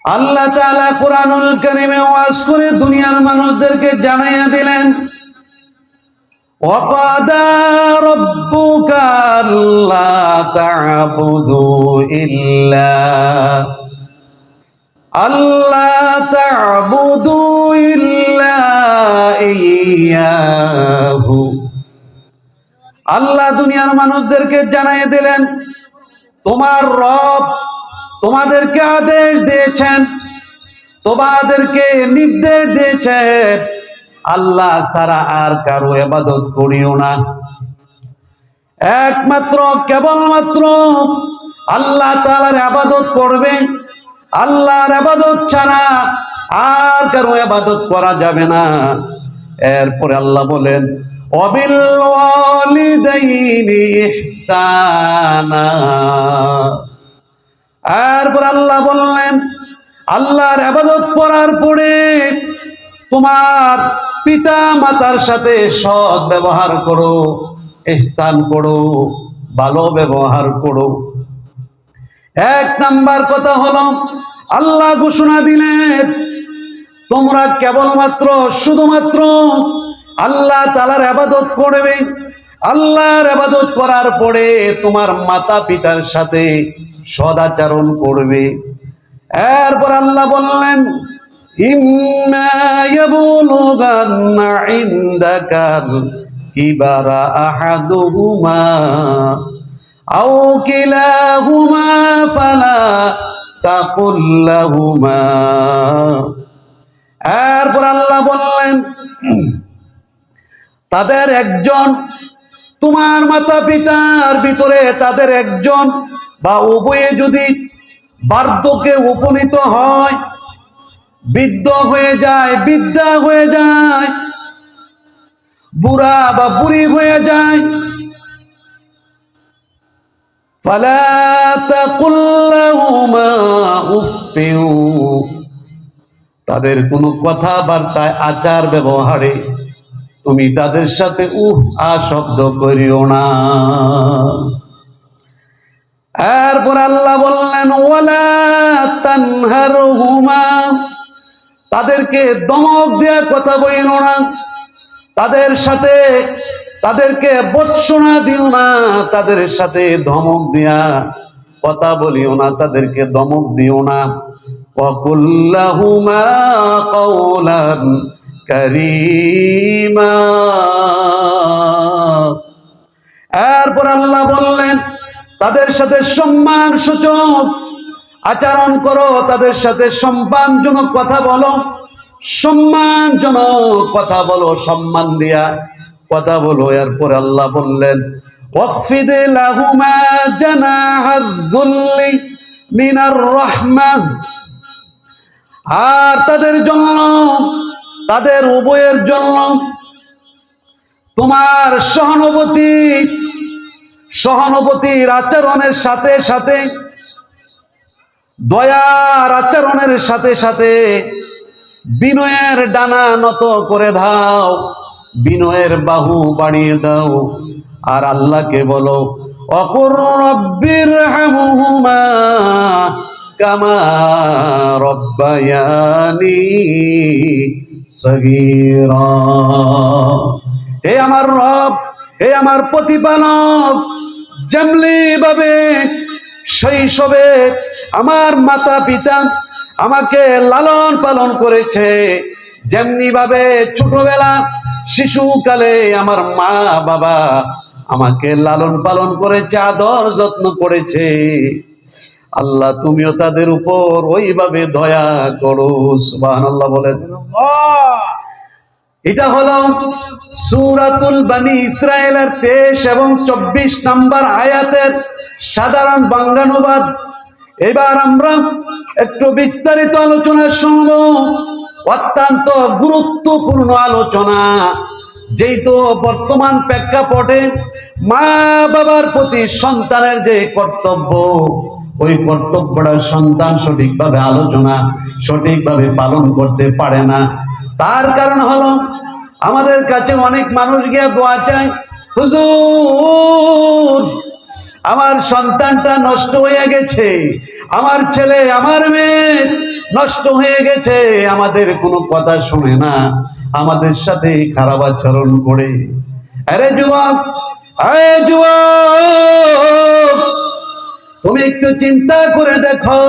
আল্লাহ তাআলা কুরআনুল কারীমে ওয়াজ করে দুনিয়ার মানুষদেরকে জানাইয়া দিলেন, ওয়াকাদা রাব্বুকা আল্লা তা'বুদু ইল্লা ইয়াহু। আল্লাহ দুনিয়ার মানুষদেরকে জানাইয়া দিলেন, তোমার রব তোমাদেরকে আদেশ দিয়েছেন, তোমাদেরকে নির্দেশ দিয়েছেন, আল্লাহ ছাড়া আর কারো ইবাদত করিও না, একমাত্র কেবলমাত্র আল্লাহ তাআলার ইবাদত করবে। আল্লাহর ইবাদত ছাড়া আর কারো ইবাদত করা যাবে না। এরপরে আল্লাহ বলেন, ওয়াবিল ওয়ালিদাইনি ইহসানা। এরপর আল্লাহ বললেন, আল্লাহর ইবাদত করার পরে তোমার পিতা মাতার সাথে সৎ ব্যবহার করো, ইহসান করো, ভালো ব্যবহার করো। এক নাম্বার কথা হলো, আল্লাহ ঘোষণা দিলেন, তোমরা কেবলমাত্র শুধুমাত্র আল্লাহ তাআলার ইবাদত করবে। আল্লাহর ইবাদত করার পরে তোমার মাতা পিতার সাথে সদাচরণ করবে। এরপর আল্লাহ বললেন, ইম্মা ইয়াবলুগান্না ইনদাকাল কিবারা আহাদুহুমা আও কিলাহুমা ফালা তাকুল লাহুমা। এরপর আল্লাহ বললেন, তাদের একজন, তোমার মাতা পিতার ভিতরে তাদের একজন বা উভয়ে যদি বার্ধক্যে উপনীত হয়, বৃদ্ধ হয়ে যায়, বৃদ্ধা হয়ে যায়, বুড়া বা বুড়ি হয়ে যায়, ফালা তাকুল লাহুমা উফফিন। তাদের কোনো কথাবার্তায়, আচার ব্যবহারে তুমি তাদের সাথে শব্দ করিও না। এরপর আল্লাহ বললেন, ওয়ালা তানহারহুমা। তাদেরকে ধমক দেয়া কথা বলিও না, তাদের সাথে তাদেরকে ভর্ৎসনা দিও না, তাদের সাথে ধমক দিয়া কথা বলিও না, তাদেরকে ধমক দিও না। ওয়াকুল লাহুমা কাওলান কারীমা। এরপর আল্লাহ বললেন, তাদের সাথে সম্মান সূচক আচরণ করো, তাদের সাথে সম্মানজনক কথা বলো, সম্মানজনক কথা বলো, সম্মান দিয়া কথা বলো। এরপর আল্লাহ বললেন, ওয়াকফিদ লাহুমা জানাহায যুল্লি মিনার রাহমাহ। আর তাদের জন্য, তাদের উভয়ের জন্য তোমার সহানুভূতির আচরণের সাথে সাথে, দয়ার আচরণের সাথে সাথে বিনয়ের ডানা নত করে দাও, বিনয়ের বাহু বাড়িয়ে দাও। আর আল্লাহকে বলো, অকুর রব্বিরহামহুমা কামা রব্বায়ানি সগীরা। হে আমার রব, হে আমার প্রতিপালক, যেমনি ভাবে শৈশবে আমার মাতা পিতা আমাকে লালন পালন করেছে, যেমনি ভাবে ছোটবেলা শিশুকালে আমার মা বাবা আমাকে লালন পালন করেছে, আদর যত্ন করেছে, আল্লাহ তুমিও তাদের উপর ওইভাবে দয়া করো। সুবহানাল্লাহ বলেন। এটা হলো সূরাতুল বনী ইসরাঈলের 23 এবং 24 নম্বর আয়াতের সাধারণ বাংলানুবাদ। এবার আমরা একটু বিস্তারিত আলোচনা শুনব, অত্যন্ত গুরুত্বপূর্ণ আলোচনা। যেহেতু বর্তমান প্রেক্ষাপটে মা বাবার প্রতি সন্তানের যে কর্তব্য, ওই কর্তব্যটা সন্তান সঠিকভাবে সঠিকভাবে পালন করতে পারে না। তার কারণ হলো, আমাদের কাছে অনেক মানুষ গিয়ে দোয়া চায়, হুজুর আমার সন্তানটা নষ্ট হয়ে গেছে, আমার ছেলে আমার মেয়ে নষ্ট হয়ে গেছে, আমাদের কোনো কথা শুনে না, আমাদের সাথে খারাপ আচরণ করে। আরে যুবক, আরে যুবক, তুমি একটু চিন্তা করে দেখো,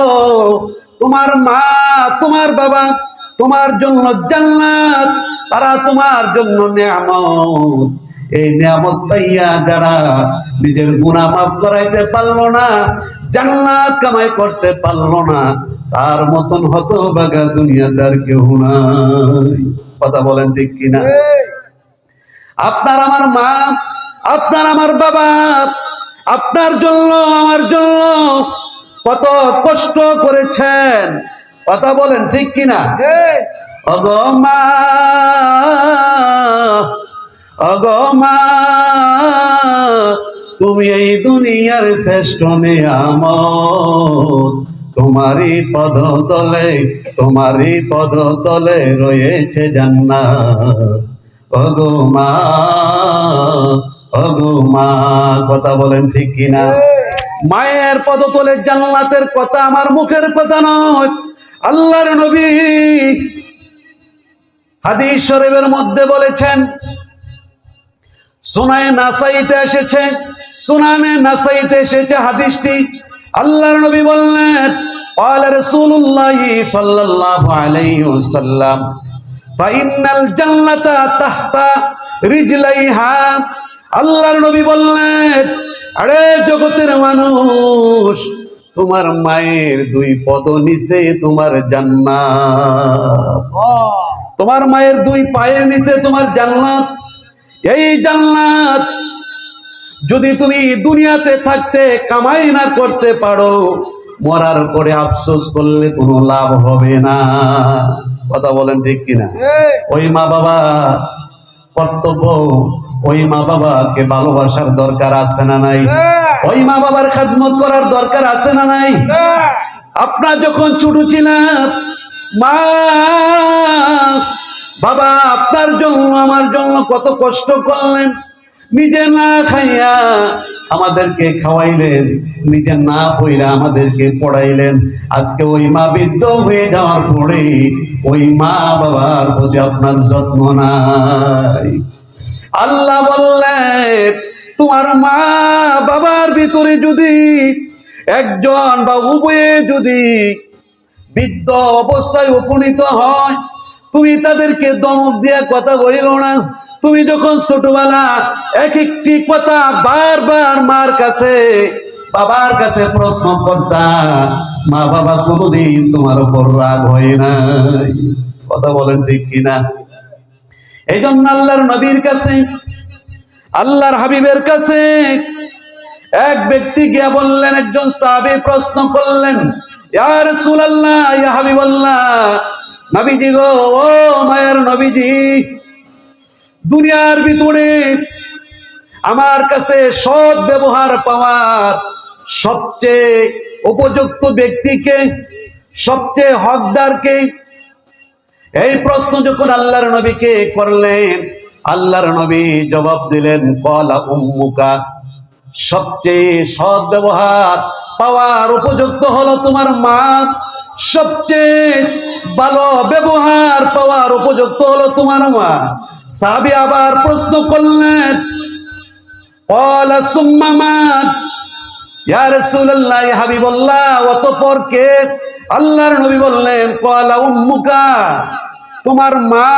তোমার মা তোমার বাবা তোমার জন্য জান্নাত, তারা তোমার জন্য নিয়ামত। এই নিয়ামত পাইয়া যারা নিজের গুনাহ মাফ করাইতে পারলো না, জান্নাত কামাই করতে পারলো না, তার মতন হতভাগা দুনিয়াতে আর কেউ নাই। কথা বলেন ঠিক কিনা? আপনার আমার মা, আপনার আমার বাবা আপনার জন্য আমার জন্য কত কষ্ট করেছেন। কথা বলেন ঠিক কিনা? ওগো মা, ওগো মা, তুমি এই দুনিয়ার শ্রেষ্ঠ নিয়ামত, তোমারই পদতলে, তোমারই পদতলে রয়েছে জান্নাত। ওগো মা, ওগো মা। কথা বলেন ঠিক কিনা? মায়ের পদতলে জান্নাতের কথা আমার মুখের কথা নয়, আল্লাহর নবী হাদিস শরীফের মধ্যে বলেছেন। সুনানে নাসাইতে এসেছে, সুনানে নাসাইতে এসেছে হাদিসটি। আল্লাহর নবী বললেন, ক্বালা রাসূলুল্লাহ সাল্লাল্লাহু আলাইহি ওয়াসাল্লাম, ফাইন্নাল জান্নাতা তাহতা রিজলাইহা। আল্লাহর নবী বললেন, আরে জগতের মানুষ, তোমার মায়ের দুই পদ নিচে তোমার জান্নাত। তোমার মায়ের দুই পায়ের নিচে তোমার জান্নাত। এই জান্নাত যদি তুমি দুনিয়াতে থাকতে কামাই না করতে পারো, মরার পরে আফসোস করলে কোনো লাভ হবে না। কথা বলেন ঠিক কিনা? ওই মা বাবা কর্তব্য, ওই মা বাবাকে ভালোবাসার দরকার আছে না নাই? ওই মা বাবার খেদমত করার দরকার আছে না নাই? আপনার যখন ছোট ছিলাম, মা বাবা আপনার জন্য আমার জন্য কত কষ্ট করলেন, নিজে না খাইয়া আমাদেরকে খাওয়াইলেন, নিজে না পইরা আমাদেরকে পড়াইলেন। আজকে ওই মা বৃদ্ধ হয়ে যাওয়ার পরে ওই মা বাবার প্রতি আপনার যত্ন নাই। আল্লাহ বললেন, তোমার মা বাবার ভিতরে যদি একজন বা উভয়ে যদি বৃদ্ধ অবস্থায় উপনীত হয়, তুমি তাদেরকে ধমক দিয়ে কথা বলিল না। তুমি যখন ছোটবেলা এক একটি কথা বারবার মার কাছে বাবার কাছে প্রশ্ন করতা, মা বাবা কোনোদিন তোমার উপর রাগ হয় নাই। কথা বলেন ঠিক কিনা? এই জন্য আল্লাহর নবীর কাছে, আল্লাহর হাবিবের কাছে এক ব্যক্তি গিয়া বললেন, একজন সাহাবী প্রশ্ন করলেন, ইয়া রাসূলুল্লাহ, ইয়া হাবিবাল্লাহ, নবীজি গো, ও মায়ের নবীজি, দুনিয়ার ভিতরে আমার কাছে সৎ ব্যবহার পাওয়ার সবচেয়ে উপযুক্ত ব্যক্তিকে, সবচেয়ে হকদারকে? এই প্রশ্ন যখন আল্লাহর নবীকে করলেন, আল্লাহর নবী জবাব দিলেন, ক্বালা উম্মুকা, সবচেয়ে সৎ ব্যবহার পাওয়ার উপযুক্ত হলো তোমার মা, সবচেয়ে ভালো ব্যবহার পাওয়ার উপযুক্ত হলো তোমার মা। সাহাবী আবার প্রশ্ন করলেন, ক্বালা সুম্মা মান? ইয়া রাসূলুল্লাহ, ইয়া হাবিবাল্লাহ, অতঃপর কে? আল্লাহর নবী বললেন, ক্বালা উম্মুকা, তোমার মা।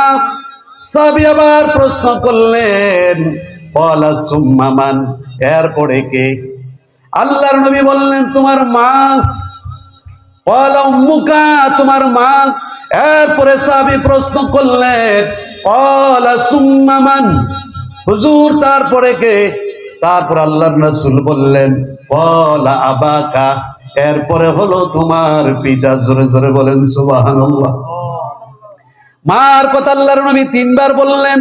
সাহাবী আবার প্রশ্ন করলেন, ক্বালা সুম্মা মান? এরপরে কে? আল্লাহর নবী বললেন, তোমার মা। ক্বালা উম্মুকা, তোমার মা। এরপরে সাহাবী প্রশ্ন করলেন, ক্বালা সুম্মা মান? হুজুর তারপরে কে? তারপর আল্লাহর রাসূল বললেন, ক্বালা আবাকা, এরপরে হলো তোমার পিতা। জোরে জোরে বলেন সুবহানাল্লাহ। মার কথা আল্লাহর নবী তিনবার বললেন,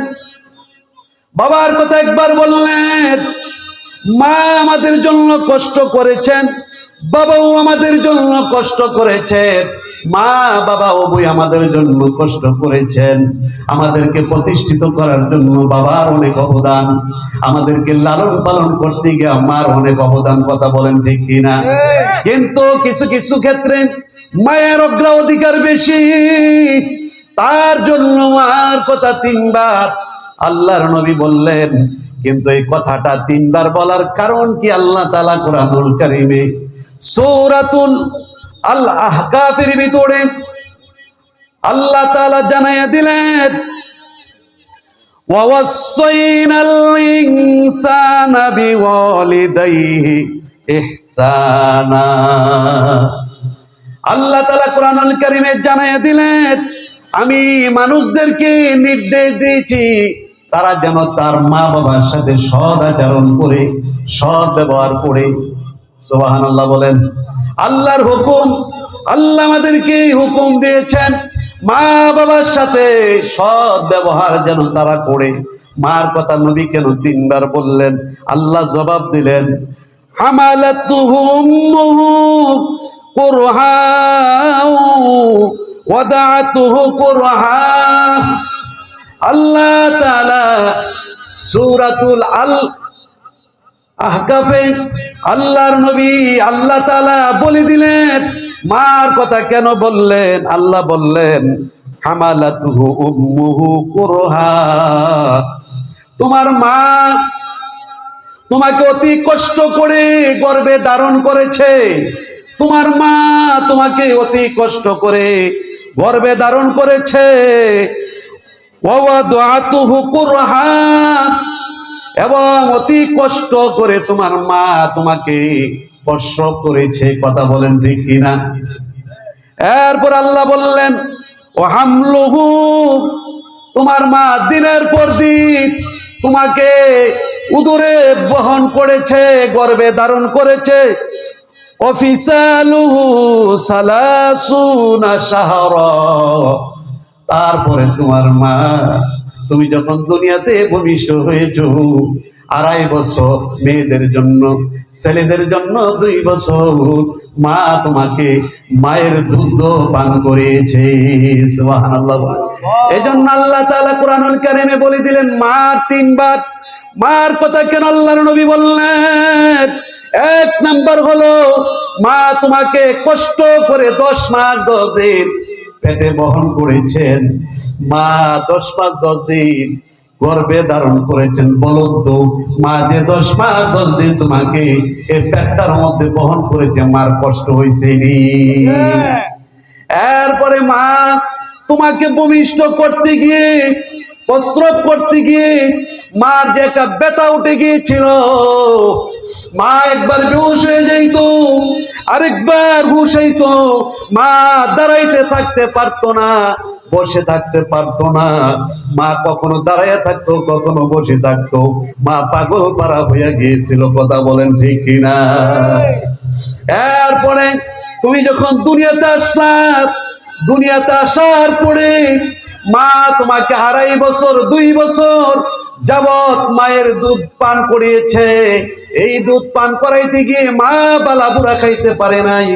বাবার কথা একবার বললেন। মা আমাদের জন্য কষ্ট করেছেন, বাবাও আমাদের জন্য কষ্ট করেছেন, মা বাবা উভয় আমাদের জন্য কষ্ট করেছেন, আমাদেরকে প্রতিষ্ঠিত করার জন্য বাবার অনেক অবদান, আমাদেরকে লালন পালন করতে গিয়ে মার অনেক অবদান, কথা বলেন ঠিক কিনা? কিন্তু কিছু কিছু ক্ষেত্রে মায়ের অগ্রাধিকার বেশি, তার জন্য মার কথা তিনবার আল্লাহর নবী বললেন। কিন্তু এই কথাটা তিনবার বলার কারণ কি? আল্লাহ তাআলা কোরআনুল কারীমে সূরাতুল আল আহকাফের ভিতরে আল্লাহ তাআলা জানাইয়া দিলেন, ওয়াসাইনাল ইনসানা বিওয়ালিদাইহি ইহসানা। আল্লাহ তাআলা কোরআনুল কারীমে জানাইয়া দিলেন, আমি মানুষদেরকে নির্দেশ দিয়েছি তারা যেন তার মা বাবার সাথে সৎ আচরণ করে, সৎ ব্যবহার করে। সুবহানাল্লাহ বলেন। আল্লাহর হুকুম, আল্লাহ আমাদেরকে হুকুম দিয়েছেন মা বাবার সাথে সৎ ব্যবহার যেন তারা করে। মার কথা নবী কেন তিনবার বললেন? আল্লাহ জবাব দিলেন, হামালাতুহু উম্মুহু কুরহা ওয়াদাআতুহু কুরহা। আল্লাহ তাআলা সূরাতুল আল আহকাফে আল্লাহর নবী আল্লাহ তাআলা বলে দিলেন মার কথা কেন বললেন? আল্লাহ বললেন, হামালাতুহু উম্মুহু কুরহা, তোমার মা তোমাকে অতি কষ্ট করে গর্ভে ধারণ করেছে। তোমার মা তোমাকে অতি কষ্ট করে গর্ভে ধারণ করেছে। ওয়াদাআতুহু কুরহা, এবং অতি কষ্ট করে তোমার মা তোমাকে প্রসব করেছে, কথা বলেন ঠিক কিনা? এরপর আল্লাহ বললেন, ও হামলুহু, তোমার মা দিনের পর দিন তোমাকে উদরে বহন করেছে, গর্ভে ধারণ করেছে। অফিসালুহু সালাসুনা শাহরা, তারপরে তোমার মা তুমি যখন দুনিয়াতে ভূমিষ্ঠ হয়েছো 2.5 বছর, মেয়েদের জন্য, ছেলেদের জন্য 2 বছর মা তোমাকে মায়ের দুধ পান করিয়েছে। সুবহানাল্লাহ। এজন্য আল্লাহ তাআলা কোরআনুল কারীমে বলে দিলেন মা তিনবার। মার কথা কেন আল্লাহর নবী বললেন? 1 নাম্বার হলো মা তোমাকে কষ্ট করে 10 মাস 10 দিন পেটে বহন করেছেন। মা 10 মাস 10 দিন গর্ভে ধারণ করেছেন। বলুন তো, মা যে 10 মাস 10 দিন তোমাকে এই পেটটার মধ্যে বহন করেছে, মার কষ্ট হয়েছে নি? এরপরে মা তোমাকে ভূমিষ্ঠ করতে গিয়ে, প্রস্রাব করতে গিয়ে মার যে একটা ব্যথা উঠে গিয়েছিল, মা একবার বেহুশ হয়ে যাইতো, আরেকবার হুশ হইতো। মা দাঁড়াইতে থাকতে পারতো না, বসে থাকতে পারতো না। মা কখনো দাঁড়াইয়া থাকতো, কখনো বসে থাকতো। মা পাগল পারা হইয়া গিয়েছিল, কথা বলেন ঠিক কিনা? এরপরে তুমি যখন দুনিয়াতে আসলা, দুনিয়াতে আসার পরে মা তোমাকে 2.5 বছর 2 বছর যাবৎ মায়ের দুধ পান করিয়েছে। এই দুধ পান করাইতে গিয়ে মা বালা বুড়া খাইতে পারে নাই।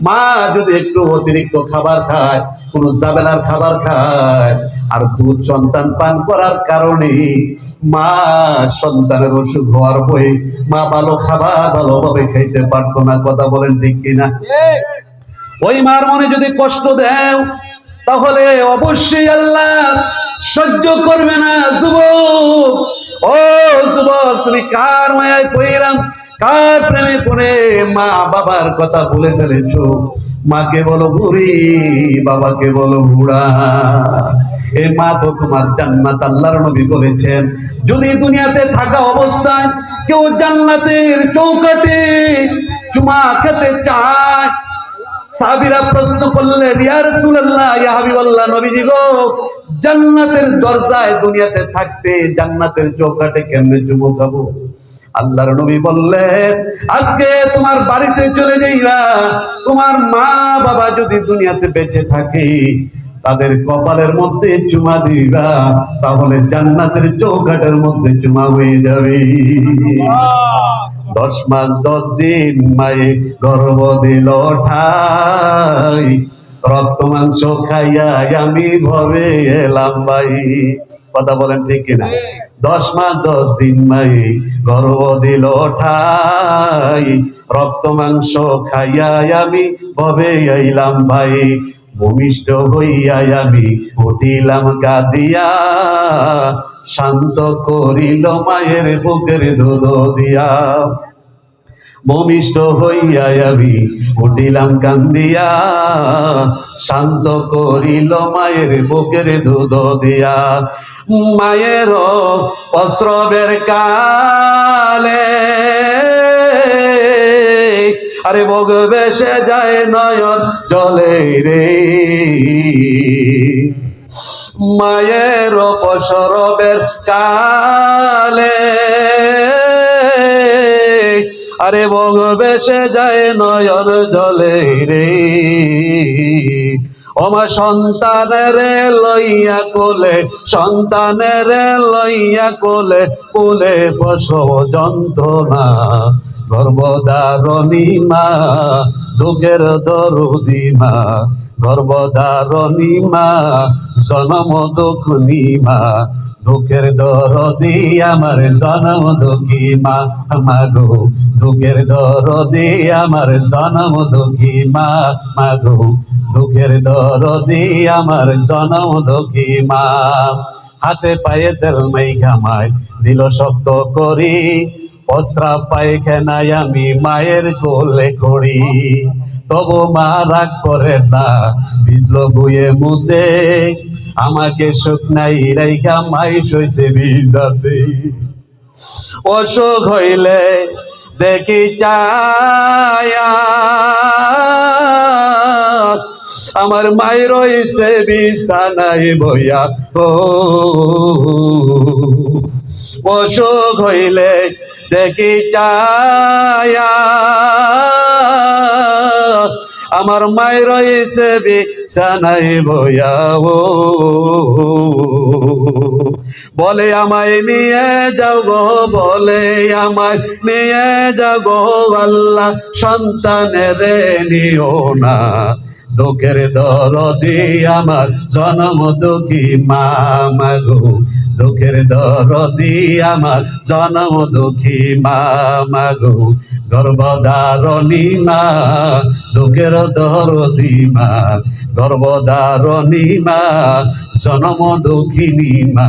মা যদি একটু অতিরিক্ত খাবার খায়, কোন জাবেলার খাবার খায়, আর দুধ সন্তান পান করার কারণে মা সন্তানের অসুখ হওয়ার ভয়ে মা ভালো খাবার ভালোভাবে খাইতে পারতো না, কথা বলেন ঠিক কিনা? ওই মার মনে যদি কষ্ট দেও, তাহলে অবশ্যই আল্লাহ সহ্য করবে না। যুবক, ও যুবক, তুমি কার মায়ায় পড়িলাম, কার প্রেমে পড়ে মা বাবার কথা ভুলে ফেলেছো? মাকে বলো বুড়ি, বাবাকে বলো বুড়া। এই মা তো তোমার জান্নাত। আল্লাহর নবী বলেছেন, যদি দুনিয়াতে থাকা অবস্থায় কেউ জান্নাতের চৌকাঠে চুমা খেতে চায়, সাহাবীরা প্রশ্ন করলেন, ইয়া রাসূলুল্লাহ, ইয়া হাবিবাল্লাহ, নবীজি গো, জান্নাতের দরজায় দুনিয়াতে থাকতে জান্নাতের চৌকাঠে কেমনে চুমু খাবো? আল্লাহর নবী বললেন, আজকে তোমার বাড়িতে চলে যাইবা, তোমার মা বাবা যদি দুনিয়াতে বেঁচে থাকে তাদের কপালের মধ্যে চুমা দিবা, তাহলে জান্নাতের চৌকাঠের মধ্যে চুমা হয়ে যাবে। 10 মাস 10 দিন মায়ে গর্ভ দিল ঠাই, রক্ত মাংস খাইয়া আমি ভবে এলাম ভাই। কথা বলেন ঠিক কিনা? 10 মাস 10 দিন মাই গর্ভ দিল ঠাই, রক্ত মাংস খাইয়া আমি ভবে আইলাম ভাই। ভূমিষ্ঠ হইয়া আমি উঠিলাম কাঁদিয়া, শান্ত করিল মায়ের বুকের দুধ দিয়া। ভূমিষ্ঠ হইয়া আমি উঠিলাম কান্দিয়া, শান্ত করিল মায়ের বুকের দুধ দিয়া। মায়ের প্রসবের কালে আরে বগ বেসে যায় নয়ন জলে রে, মায়ের প্রসবের কালে আরে বগ বেসে যায় নয়ন জলে রে। ওমা সন্তানের লইয়া কোলে, সন্তানের লইয়া কোলে, কোলে প্রসব যন্ত্রণা, গর্ভধারণী মা দুঃখের দরদি মা, গর্ভধারণী মা জনম দুঃখনী মা, দুঃখের দরদি আমার জনম দুঃখী মা। মাগো দুঃখের দরদি আমার জনম দুঃখী মা, মাগো দুঃখের দরদি আমার জনম দুঃখী মা। হাতে পায়ে তেল মাইখা মাই দিল শক্ত করি, প্রস্রাব পায়খানায় আমি মায়ের কোলে করি। তবু মা রাগ করে না, ভিজলো বইয়ে মুদে, আমাকে শুকনাই রাইখা মাই সইছে ভিজাতে। অসুখ হইলে দেখি চায়া আমার মায়ের রইছে বিছানায় বইয়া। ও অসুখ হইলে দেখি চায়া আমার মায়ের রইছে বিছানায় বইয়া। ও বলে আমায় নিয়ে যাও গো, বলে আমায় নিয়ে যাও গো আল্লাহ, সন্তানের নিও না, দুঃখের দরদি আমার জনম দুঃখী মা। মাগো দুঃখের দরদি আমার জনম দুঃখী মা, মাগো গর্ভধারণী মা দুঃখের দরদি মা, গর্ভধারণী মা জনম দুঃখিনী মা,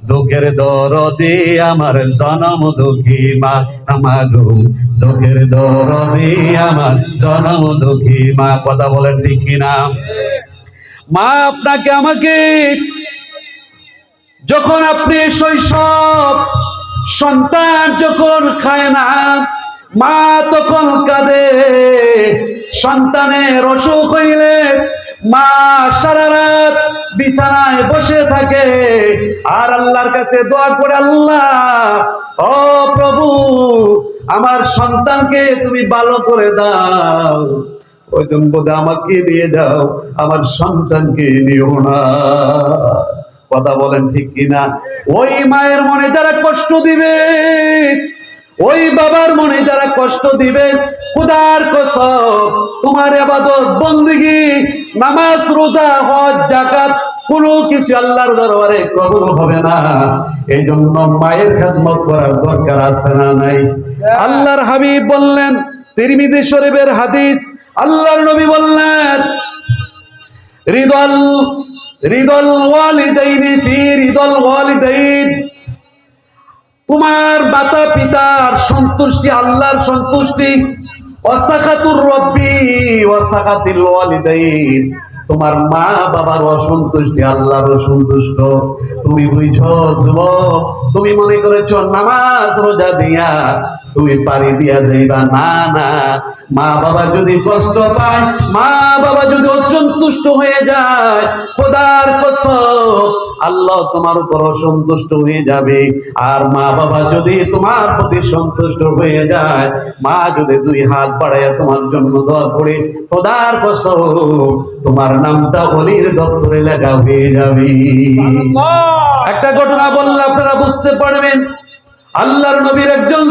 দুঃখের দরদি আমার জনম দুঃখী মা। মাগো দুঃখের দরদি আমার জনম দুঃখী মা। কথা বলেন ঠিক কিনা? মা আপনাকে আমাকে যখন আপনি শৈশব সন্তান যখন খায় না, মা তখন কাঁদে। সন্তানের অসুখ হইলে মা সারা রাত বিছানায় বসে থাকে আর আল্লাহর কাছে দোয়া করে, আল্লাহ ও প্রভু আমার সন্তানকে তুমি ভালো করে দাও, ওই দিন বোধহয় আমাকে নিয়ে যাও, আমার সন্তানকে নিও না। কথা বলেন ঠিক কিনা? ওই মায়ের মনে যারা কষ্ট দিবে, ওই বাবার মনে যারা কষ্ট দিবে, খোদার কসম তোমার ইবাদত বন্দেগী নামাজ রোজা হজ যাকাত কোনো কিছু আল্লাহর দরবারে কবুল হবে না। এই জন্য মায়ের খেদমত করার দরকার আছে না নাই? আল্লাহর হাবিব বললেন, তিরমিজি শরীফের হাদিস, আল্লাহর নবী বললেন, রিদল ওয়ালিদাইনি ফি রিদল ওয়ালিদাইন, তোমার মাতা পিতার সন্তুষ্টি আল্লাহর সন্তুষ্টি, ওয়াসাখাতুর রব্বি ওয়াসাখাতিল ওয়ালিদাইন, তোমার মা বাবার অসন্তুষ্টি আল্লাহর অসন্তুষ্ট। তুমি বুঝছো যুবক, তুমি মনে করেছো নামাজ রোজা দিয়া তুমি পারি দিয়া যাইবা, না না। মা বাবা যদি কষ্ট পায়, মা বাবা যদি অসন্তুষ্ট হয়ে যায়, খোদার কসম আল্লাহ তোমার উপর অসন্তুষ্ট হয়ে যাবে। আর মা বাবা যদি তোমার প্রতি সন্তুষ্ট হয়ে যায়, মা যদি 2 হাত বাড়াইয়া তোমার জন্য দোয়া করে, খোদার কসম তোমার নামটা ওলির দপ্তরে লেখা হয়ে যাবে। একটা ঘটনা বললে আপনারা বুঝতে পারবেন। আল্লাহর নবীর একজন